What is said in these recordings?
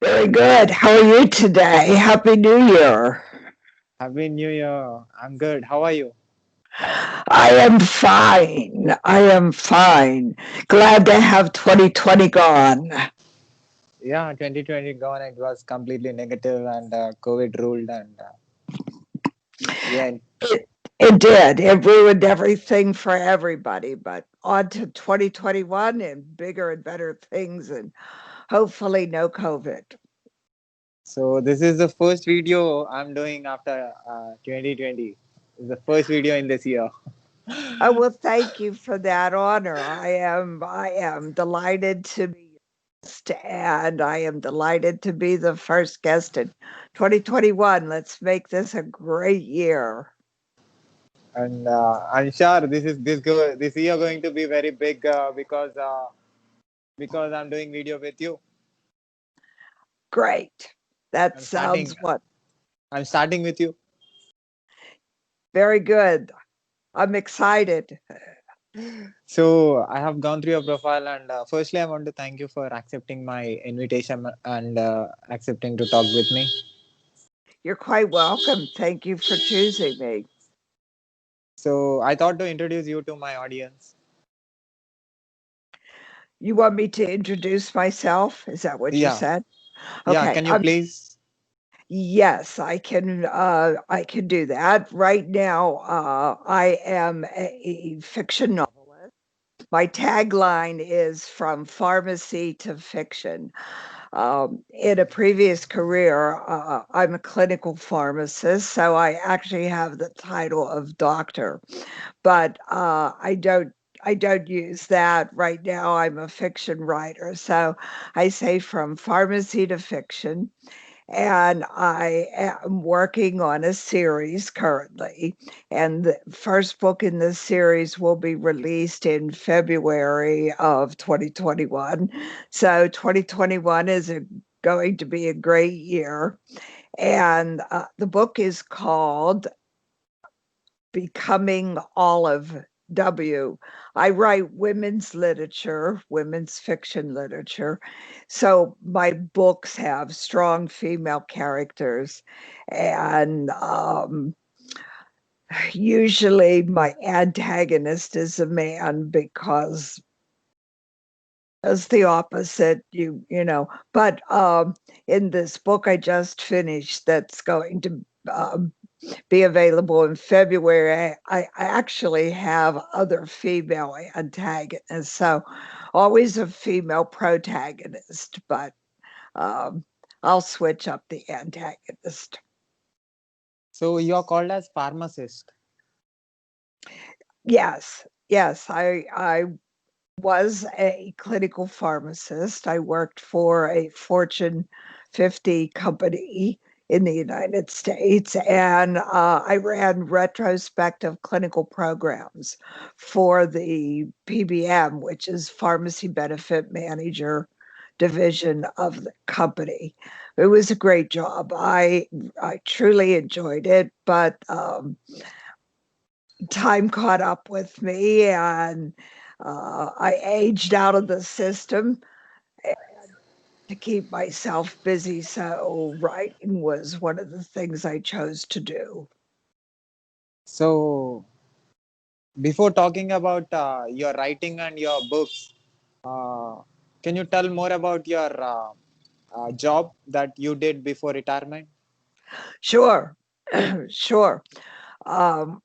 Very good. How are you today? Happy New Year. Happy New Year. I'm good. How are you? I am fine. I am fine. Glad to have 2020 gone. Yeah, 2020 gone. It was completely negative and COVID ruled and yeah. It, it did. It ruined everything for everybody, but on to 2021 and bigger and better things, and hopefully no COVID. So this is the first video I'm doing after 2020. It's the first video in this year. I will thank you for that honor. I am delighted to be guest, and I am delighted to be the first guest in 2021. Let's make this a great year. And I'm sure this year going to be very big because I'm doing video with you. Great. That I'm starting. sounds what I'm starting with you. very good. I'm excited. So I have gone through your profile, and firstly, I want to thank you for accepting my invitation and accepting to talk with me. You're quite welcome. Thank you for choosing me. So I thought to introduce you to my audience. You want me to introduce myself? Is that what you Yeah, said? yeah. Okay. Can you please? Yes, I can do that. Right now, I am a fiction novelist. My tagline is from pharmacy to fiction. In a previous career, I'm a clinical pharmacist, so I actually have the title of doctor, but I don't use that right now. I'm a fiction writer, so I say from pharmacy to fiction, and I am working on a series currently. And the first book in this series will be released in February of 2021. So 2021 is going to be a great year. And the book is called Becoming Olive W. I write women's literature, women's fiction literature. So my books have strong female characters. And usually my antagonist is a man because as the opposite, but in this book I just finished that's going to be available in February. I actually have other female antagonists, so always a female protagonist, but um, I'll switch up the antagonist. So you're called as pharmacist. Yes, I was a clinical pharmacist. I worked for a Fortune 50 company in the United States, and I ran retrospective clinical programs for the PBM, which is Pharmacy Benefit Manager division of the company. It was a great job. I truly enjoyed it, but time caught up with me, and I aged out of the system to keep myself busy. So writing was one of the things I chose to do. So before talking about your writing and your books, uh, can you tell more about your job that you did before retirement? Sure, sure. Um,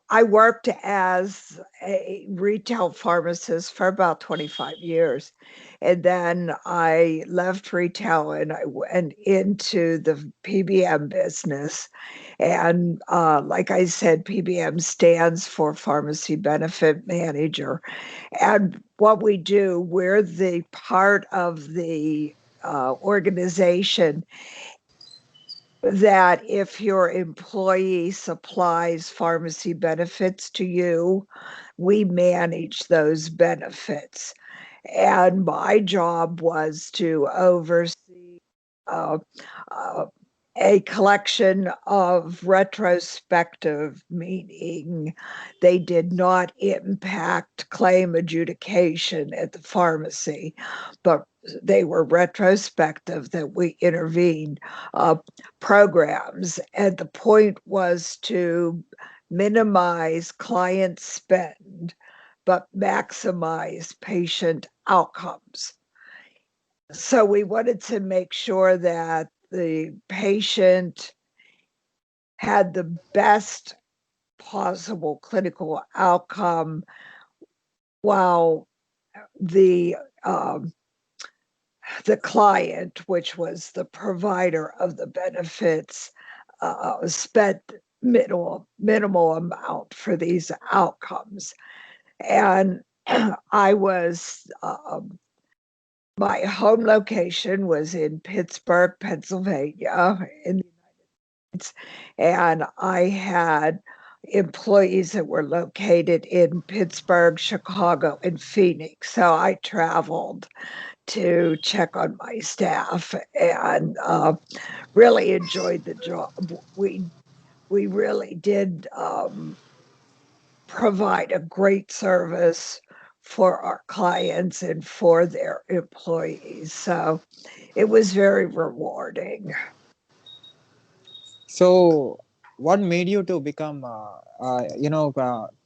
I worked as a retail pharmacist for about 25 years. And then I left retail and I went into the PBM business. And like I said, PBM stands for Pharmacy Benefit Manager. And what we do, we're the part of the organization that if your employee supplies pharmacy benefits to you, we manage those benefits. And my job was to oversee uh, uh, a collection of retrospective, meaning they did not impact claim adjudication at the pharmacy, but they were retrospective, that we intervened, programs. And the point was to minimize client spend, but maximize patient outcomes. So we wanted to make sure that the patient had the best possible clinical outcome, while the um, the client, which was the provider of the benefits, spent minimal amount for these outcomes. And I was my home location was in Pittsburgh, Pennsylvania, in the United States, and I had employees that were located in Pittsburgh, Chicago, and Phoenix. So I traveled to check on my staff, and really enjoyed the job. We really did provide a great service for our clients and for their employees. So it was very rewarding. So, what made you to become,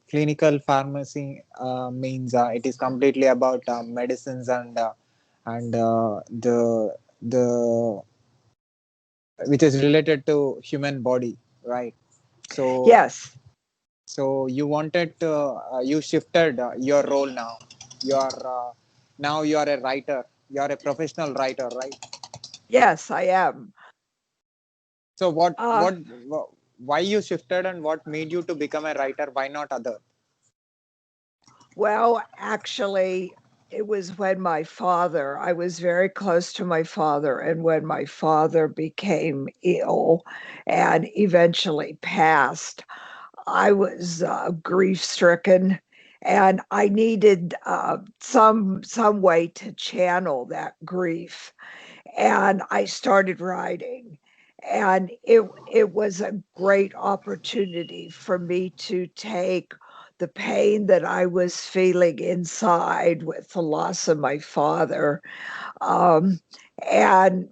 clinical pharmacy means it is completely about medicines and the which is related to human body, right? So, Yes, so you wanted to, you shifted your role now. You are now you are a writer. You are a professional writer, right? yes, I am. So Uh, why you shifted and what made you to become a writer? Why not other? well, actually, it was when I was very close to my father, and when my father became ill and eventually passed, I was grief stricken, and I needed some way to channel that grief. And I started writing, and it was a great opportunity for me to take the pain that I was feeling inside with the loss of my father, um, and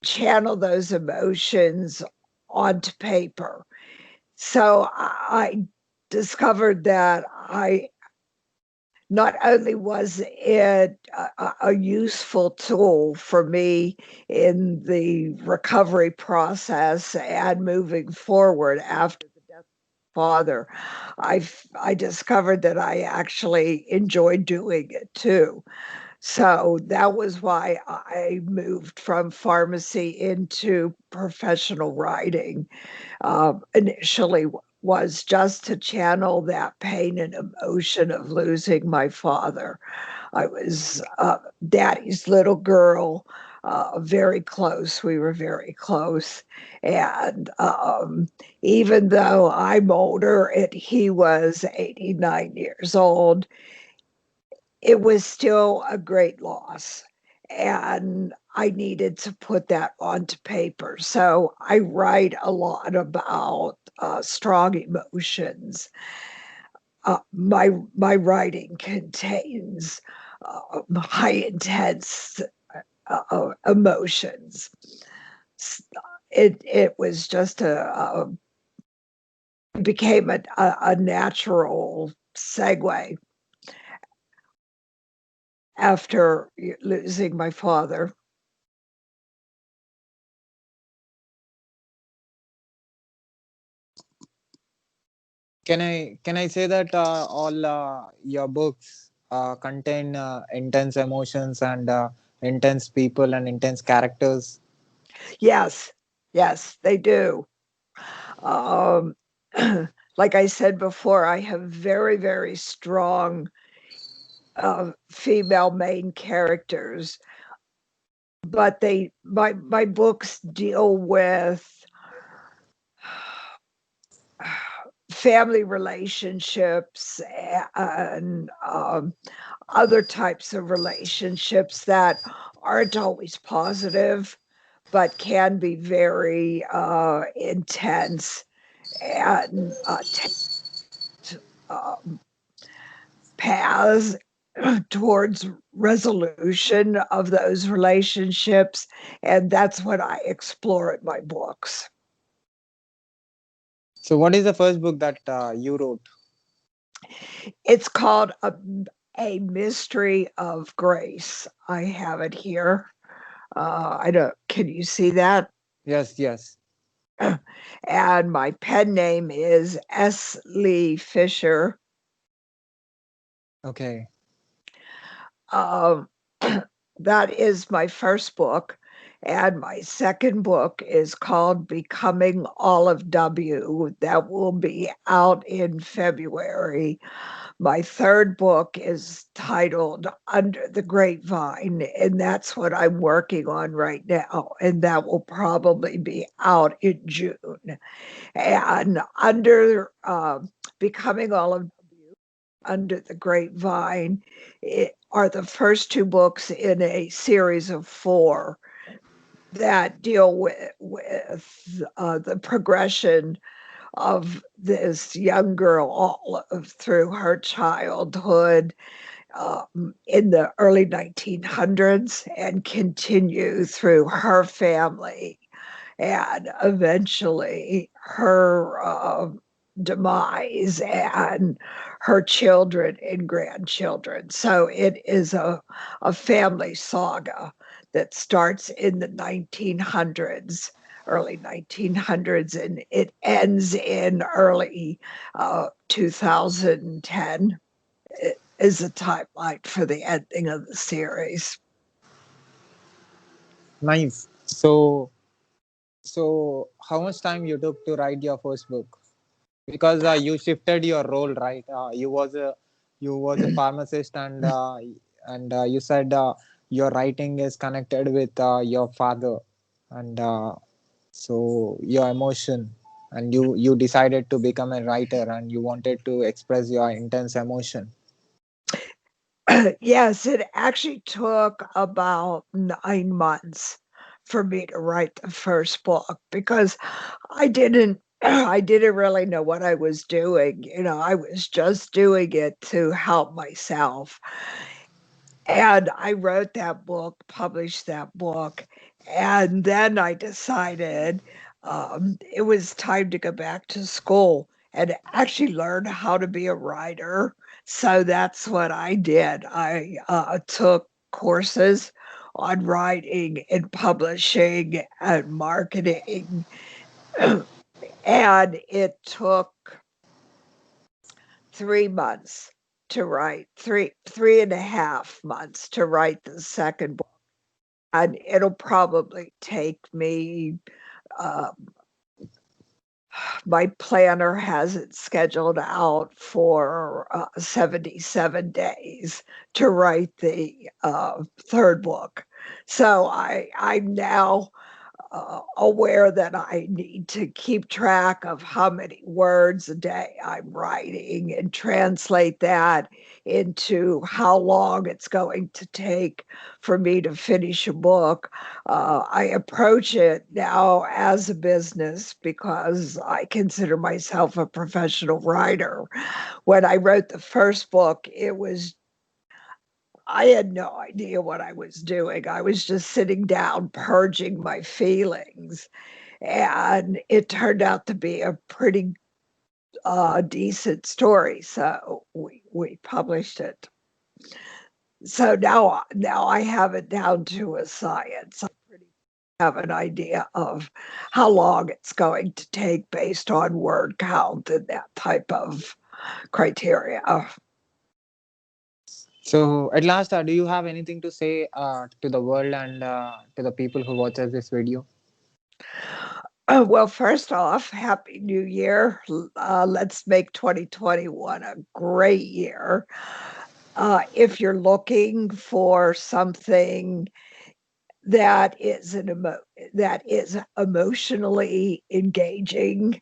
channel those emotions onto paper. So I discovered that I not only was it a useful tool for me in the recovery process and moving forward after the death of my father, I discovered that I actually enjoyed doing it too. So that was why I moved from pharmacy into professional writing. Initially was just to channel that pain and emotion of losing my father. I was daddy's little girl, very close. We were very close. And even though I'm older and he was 89 years old, it was still a great loss. And I needed to put that onto paper. So I write a lot about strong emotions. My writing contains high intense emotions. It was just it became a natural segue after losing my father. Can I say that all your books contain intense emotions and intense people and intense characters? Yes, yes, they do. Um, like I said before, I have very strong female main characters, but my books deal with family relationships and other types of relationships that aren't always positive, but can be very intense and um, paths towards resolution of those relationships. And that's what I explore in my books. So, what is the first book that you wrote? It's called a Mystery of Grace. I have it here. I don't, can you see that? Yes, yes. And my pen name is S. Lee Fisher. Okay. Um, that is my first book. And my second book is called Becoming Olive W. That will be out in February. My third book is titled Under the Grapevine, and that's what I'm working on right now. And that will probably be out in June. And under Becoming Olive Under the Grapevine are the first two books in a series of four that deal with the progression of this young girl all through her childhood in the early 1900s and continue through her family and eventually her demise and her children and grandchildren. So it is a family saga that starts in the 1900s, early 1900s, and it ends in early 2010. It is a timeline for the ending of the series. Nice. So, how much time you took to write your first book? Because you shifted your role, right? You was a pharmacist, and you said your writing is connected with your father, and so your emotion, and you decided to become a writer, and you wanted to express your intense emotion. Yes, it actually took about 9 months for me to write the first book because I didn't I didn't really know what I was doing. I was just doing it to help myself. And I wrote that book, published that book, and then I decided it was time to go back to school and actually learn how to be a writer. So that's what I did. I took courses on writing and publishing and marketing, and it took 3 months to write, three and a half months to write the second book. And it'll probably take me, uh, my planner has it scheduled out for 77 days to write the third book. So I'm now aware that I need to keep track of how many words a day I'm writing and translate that into how long it's going to take for me to finish a book. I approach it now as a business because I consider myself a professional writer. When I wrote the first book, I had no idea what I was doing. I was just sitting down, purging my feelings. And it turned out to be a pretty decent story. So we published it. So now I have it down to a science. I pretty have an idea of how long it's going to take based on word count and that type of criteria. So, at last, do you have anything to say to the world and to the people who watches this video? Well, first off, Happy New Year. Let's make 2021 a great year. If you're looking for something that is that is emotionally engaging,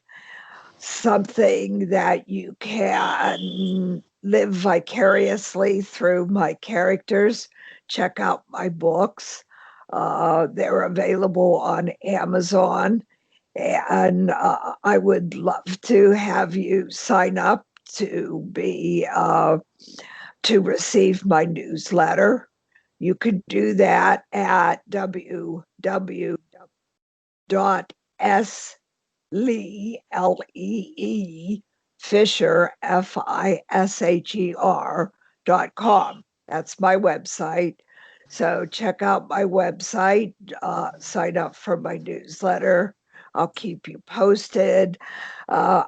something that you can live vicariously through my characters, check out my books. They're available on Amazon. And I would love to have you sign up to be to receive my newsletter. You could do that at www.lee, Lee, Fisher, FisherSher.com. That's my website. So check out my website, sign up for my newsletter. I'll keep you posted. I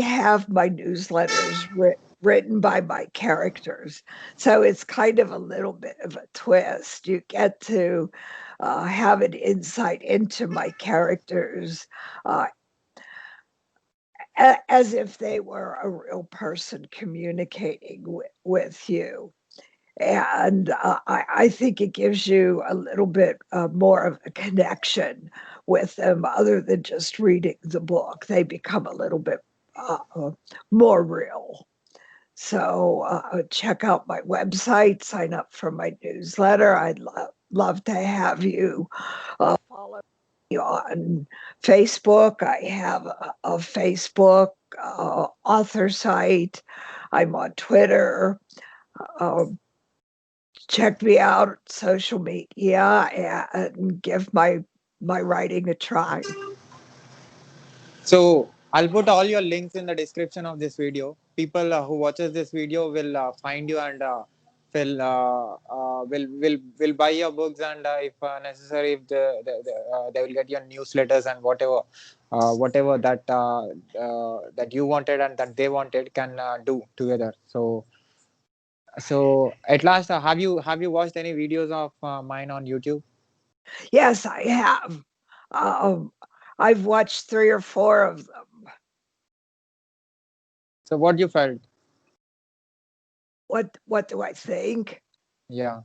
have my newsletters written by my characters. So it's kind of a little bit of a twist. You get to have an insight into my characters uh, as if they were a real person communicating with you. And I think it gives you a little bit more of a connection with them other than just reading the book. They become a little bit more real. So check out my website, sign up for my newsletter. I'd love to have you follow me on Facebook. I have a Facebook author site. I'm on Twitter. Uh, Check me out on social media and give my writing a try. So I'll put all your links in the description of this video. People who watches this video will find you and will buy your books, and if necessary, if they will get your newsletters and whatever that you wanted and that they wanted can do together. So at last, have you watched any videos of mine on YouTube? Yes, I have. Um, I've watched 3 or 4 of them. So what you felt? What do I think? Yeah.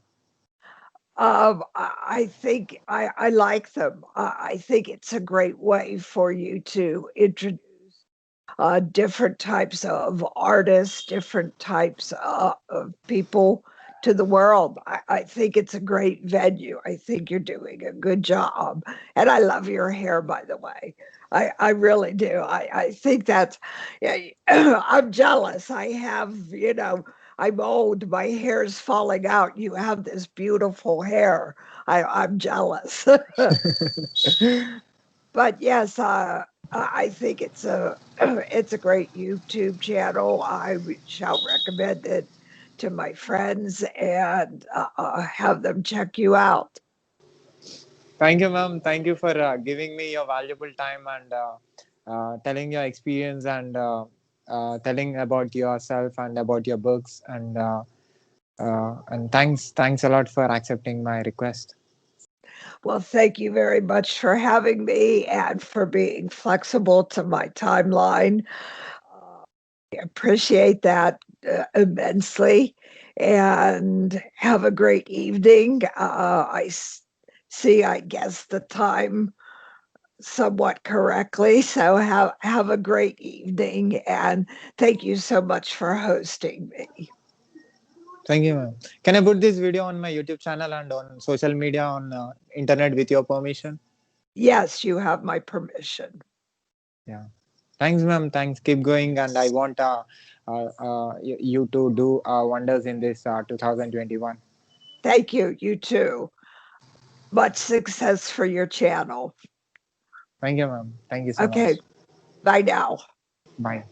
I think I like them. I think it's a great way for you to introduce different types of artists, different types of people to the world. I think it's a great venue. I think you're doing a good job. And I love your hair, by the way. I really do. I think that's, yeah, I'm jealous. I have, I'm old. My hair's falling out. You have this beautiful hair. I'm jealous. But yes, I think it's a it's a great YouTube channel. Shall recommend it to my friends and have them check you out. Thank you, ma'am. Thank you for giving me your valuable time and telling your experience and telling about yourself and about your books and thanks a lot for accepting my request. Well, thank you very much for having me and for being flexible to my timeline. I appreciate that immensely. And have a great evening. See, I guess the time somewhat correctly. So have a great evening and thank you so much for hosting me. Thank you, ma'am. Can I put this video on my YouTube channel and on social media on internet with your permission? Yes, you have my permission. Yeah. Thanks, ma'am. Thanks. Keep going, and I want you to do wonders in this 2021. Thank you. You too. Much success for your channel. Thank you, ma'am. Thank you so Okay, much. bye now. Bye.